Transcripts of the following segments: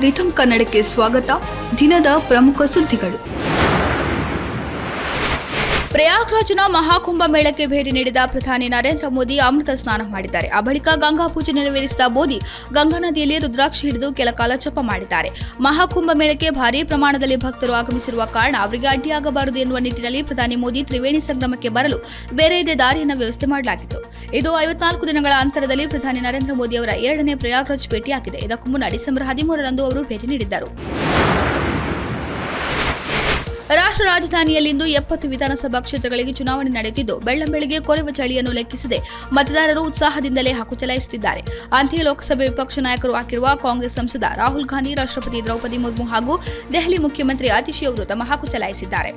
ರಿಥಮ್ ಕನ್ನಡಕ್ಕೆ ಸ್ವಾಗತ. ದಿನದ ಪ್ರಮುಖ ಸುದ್ದಿಗಳು. ಪ್ರಯಾಗ್ರಾಜ್ನ ಮಹಾಕುಂಭ ಮೇಳಕ್ಕೆ ಭೇಟಿ ನೀಡಿದ ಪ್ರಧಾನಿ ನರೇಂದ್ರ ಮೋದಿ ಅಮೃತ ಸ್ನಾನ ಮಾಡಿದ್ದಾರೆ. ಆ ಬಳಿಕ ಗಂಗಾ ಪೂಜೆ ನೆರವೇರಿಸಿದ ಮೋದಿ ಗಂಗಾ ನದಿಯಲ್ಲಿ ರುದ್ರಾಕ್ಷಿ ಹಿಡಿದು ಕೆಲ ಕಾಲ ಜಪ ಮಾಡಿದ್ದಾರೆ. ಮಹಾಕುಂಭ ಮೇಳಕ್ಕೆ ಭಾರೀ ಪ್ರಮಾಣದಲ್ಲಿ ಭಕ್ತರು ಆಗಮಿಸಿರುವ ಕಾರಣ ಅವರಿಗೆ ಅಡ್ಡಿಯಾಗಬಾರದು ಎನ್ನುವ ನಿಟ್ಟಿನಲ್ಲಿ ಪ್ರಧಾನಿ ಮೋದಿ ತ್ರಿವೇಣಿ ಸಂಗಮಕ್ಕೆ ಬರಲು ಬೇರೆ ದಾರಿಯನ್ನು ವ್ಯವಸ್ಥೆ ಮಾಡಲಾಗಿತ್ತು. ಇದು 54 ದಿನಗಳ ಅಂತರದಲ್ಲಿ ಪ್ರಧಾನಿ ನರೇಂದ್ರ ಮೋದಿ ಅವರ 2ನೇ ಪ್ರಯಾಗ್ರಾಜ್ ಭೇಟಿಯಾಗಿದೆ. ಇದಕ್ಕೂ ಮುನ್ನ ಡಿಸೆಂಬರ್ 13ರಂದು ಅವರು ಭೇಟಿ ನೀಡಿದ್ದರು. ರಾಷ್ಟ್ರ ರಾಜಧಾನಿಯಲ್ಲಿಂದು 70 ವಿಧಾನಸಭಾ ಕ್ಷೇತ್ರಗಳಿಗೆ ಚುನಾವಣೆ ನಡೆಯುತ್ತಿದ್ದು, ಬೆಳ್ಳಂಬೆಳಗ್ಗೆ ಕೊರೆವ ಚಳಿಯನ್ನು ಲೆಕ್ಕಿಸದೆ ಮತದಾರರು ಉತ್ಸಾಹದಿಂದಲೇ ಹಕ್ಕು ಚಲಾಯಿಸುತ್ತಿದ್ದಾರೆ. ಅಂತೆಯೇ ಲೋಕಸಭೆ ವಿಪಕ್ಷ ನಾಯಕರು ಆಗಿರುವ ಕಾಂಗ್ರೆಸ್ ಸಂಸದ ರಾಹುಲ್ ಗಾಂಧಿ, ರಾಷ್ಟ್ರಪತಿ ದ್ರೌಪದಿ ಮುರ್ಮು ಹಾಗೂ ದೆಹಲಿ ಮುಖ್ಯಮಂತ್ರಿ ಅತಿಶಿ ಅವರು ತಮ್ಮ ಹಕ್ಕು ಚಲಾಯಿಸಿದ್ದಾರೆ.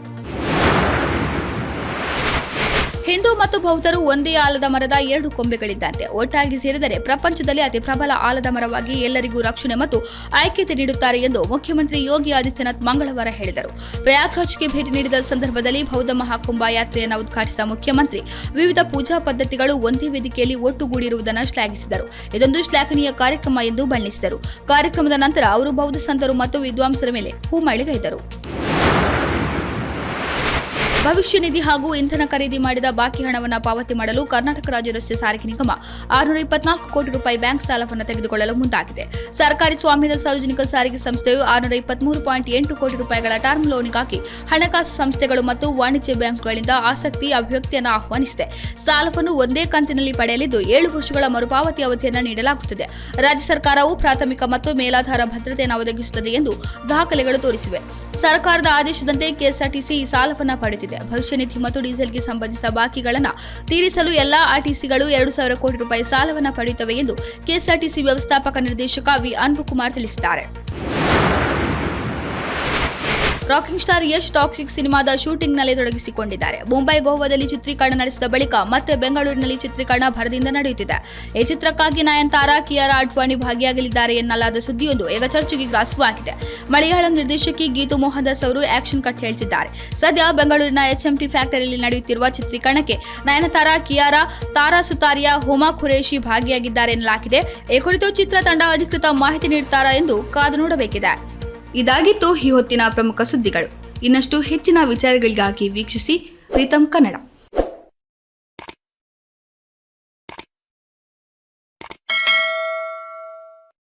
ಹಿಂದೂ ಮತ್ತು ಬೌದ್ಧರು ಒಂದೇ ಆಲದ ಮರದ 2 ಕೊಂಬೆಗಳಿದ್ದಂತೆ ಒಟ್ಟಾಗಿ ಸೇರಿದರೆ ಪ್ರಪಂಚದಲ್ಲಿ ಅತಿ ಪ್ರಬಲ ಆಲದ ಮರವಾಗಿ ಎಲ್ಲರಿಗೂ ರಕ್ಷಣೆ ಮತ್ತು ಐಕ್ಯತೆ ನೀಡುತ್ತಾರೆ ಎಂದು ಮುಖ್ಯಮಂತ್ರಿ ಯೋಗಿ ಆದಿತ್ಯನಾಥ್ ಮಂಗಳವಾರ ಹೇಳಿದರು. ಪ್ರಯಾಗ್ರಾಜ್ಗೆ ಭೇಟಿ ನೀಡಿದ ಸಂದರ್ಭದಲ್ಲಿ ಬೌದ್ಧ ಮಹಾಕುಂಭ ಯಾತ್ರೆಯನ್ನು ಉದ್ಘಾಟಿಸಿದ ಮುಖ್ಯಮಂತ್ರಿ ವಿವಿಧ ಪೂಜಾ ಪದ್ಧತಿಗಳು ಒಂದೇ ವೇದಿಕೆಯಲ್ಲಿ ಒಟ್ಟುಗೂಡಿರುವುದನ್ನು ಶ್ಲಾಘಿಸಿದರು. ಇದೊಂದು ಶ್ಲಾಘನೀಯ ಕಾರ್ಯಕ್ರಮ ಎಂದು ಬಣ್ಣಿಸಿದರು. ಕಾರ್ಯಕ್ರಮದ ನಂತರ ಅವರು ಬೌದ್ಧ ಸಂತರು ಮತ್ತು ವಿದ್ವಾಂಸರ ಮೇಲೆ ಹೂಮಳೆಗೈದರು. ಭವಿಷ್ಯ ನಿಧಿ ಹಾಗೂ ಇಂಧನ ಖರೀದಿ ಮಾಡಿದ ಬಾಕಿ ಹಣವನ್ನು ಪಾವತಿ ಮಾಡಲು ಕರ್ನಾಟಕ ರಾಜ್ಯ ರಸ್ತೆ ಸಾರಿಗೆ ನಿಗಮ 624 ಕೋಟಿ ರೂಪಾಯಿ ಬ್ಯಾಂಕ್ ಸಾಲವನ್ನು ತೆಗೆದುಕೊಳ್ಳಲು ಮುಂದಾಗಿದೆ. ಸರ್ಕಾರಿ ಸ್ವಾಮ್ಯದ ಸಾರ್ವಜನಿಕ ಸಾರಿಗೆ ಸಂಸ್ಥೆಯು 623.8 ಕೋಟಿ ರೂಪಾಯಿಗಳ ಟರ್ಮ್ ಲೋನ್ಗಾಗಿ ಹಣಕಾಸು ಸಂಸ್ಥೆಗಳು ಮತ್ತು ವಾಣಿಜ್ಯ ಬ್ಯಾಂಕ್ಗಳಿಂದ ಆಸಕ್ತಿ ಅಭಿವ್ಯಕ್ತಿಯನ್ನು ಆಹ್ವಾನಿಸಿದೆ. ಸಾಲವನ್ನು ಒಂದೇ ಕಂತಿನಲ್ಲಿ ಪಡೆಯಲಿದ್ದು 7 ವರ್ಷಗಳ ಮರುಪಾವತಿ ಅವಧಿಯನ್ನು ನೀಡಲಾಗುತ್ತದೆ. ರಾಜ್ಯ ಸರ್ಕಾರವು ಪ್ರಾಥಮಿಕ ಮತ್ತು ಮೇಲಾಧಾರ ಭದ್ರತೆಯನ್ನು ಒದಗಿಸುತ್ತದೆ ಎಂದು ದಾಖಲೆಗಳು ತೋರಿಸಿವೆ. ಸರ್ಕಾರದ ಆದೇಶದಂತೆ ಕೆಎಸ್ಆರ್ಟಿಸಿ ಈ ಸಾಲವನ್ನು ಪಡೆದಿದೆ. ಭವಿಷ್ಯ ನಿಧಿ ಮತ್ತು ಡೀಸೆಲ್ಗೆ ಸಂಬಂಧಿಸಿದ ಬಾಕಿಗಳನ್ನು ತೀರಿಸಲು ಎಲ್ಲಾ ಆರ್ಟಿಸಿಗಳು 2,000 ಕೋಟಿ ರೂಪಾಯಿ ಸಾಲವನ್ನು ಪಡೆಯುತ್ತವೆ ಎಂದು ಕೆಎಸ್ಆರ್ಟಿಸಿ ವ್ಯವಸ್ಥಾಪಕ ನಿರ್ದೇಶಕ ವಿ ಅನ್ಬುಕುಮಾರ್ ತಿಳಿಸಿದ್ದಾರೆ. ರಾಕಿಂಗ್ ಸ್ಟಾರ್ ಯಶ್ ಟಾಕ್ಸಿಕ್ ಸಿನಿಮಾದ ಶೂಟಿಂಗ್ನಲ್ಲಿ ತೊಡಗಿಸಿಕೊಂಡಿದ್ದಾರೆ. ಮುಂಬೈ, ಗೋವಾದಲ್ಲಿ ಚಿತ್ರೀಕರಣ ನಡೆಸಿದ ಬಳಿಕ ಮತ್ತೆ ಬೆಂಗಳೂರಿನಲ್ಲಿ ಚಿತ್ರೀಕರಣ ಭರದಿಂದ ನಡೆಯುತ್ತಿದೆ. ಈ ಚಿತ್ರಕ್ಕಾಗಿ ನಯನತಾರಾ, ಕಿಯಾರಾ ಅಡ್ವಾಣಿ ಭಾಗಿಯಾಗಲಿದ್ದಾರೆ ಎನ್ನಲಾದ ಸುದ್ದಿಯೊಂದು ಈಗ ಚರ್ಚೆಗೆ ಗ್ರಾಸವಾಗಿದೆ. ಮಲಯಾಳಂ ನಿರ್ದೇಶಕಿ ಗೀತು ಮೋಹನ್ ದಾಸ್ ಅವರು ಆಕ್ಷನ್ ಕಟ್ ಹೇಳ್ತಿದ್ದಾರೆ. ಸದ್ಯ ಬೆಂಗಳೂರಿನ HMT ಫ್ಯಾಕ್ಟರಿಯಲ್ಲಿ ನಡೆಯುತ್ತಿರುವ ಚಿತ್ರೀಕರಣಕ್ಕೆ ನಯನತಾರಾ, ಕಿಯಾರಾ, ತಾರಾ ಸುತಾರಿಯಾ, ಹುಮಾ ಖುರೇಶಿ ಭಾಗಿಯಾಗಿದ್ದಾರೆ ಎನ್ನಲಾಗಿದೆ. ಈ ಕುರಿತು ಚಿತ್ರತಂಡ ಅಧಿಕೃತ ಮಾಹಿತಿ ನೀಡುತ್ತಾರಾ ಎಂದು ಕಾದು ನೋಡಬೇಕಿದೆ. ಇದಾಗಿತ್ತು ಈ ಹೊತ್ತಿನ ಪ್ರಮುಖ ಸುದ್ದಿಗಳು. ಇನ್ನಷ್ಟು ಹೆಚ್ಚಿನ ವಿಚಾರಗಳಿಗಾಗಿ ವೀಕ್ಷಿಸಿ ರಿಥಮ್ ಕನ್ನಡ.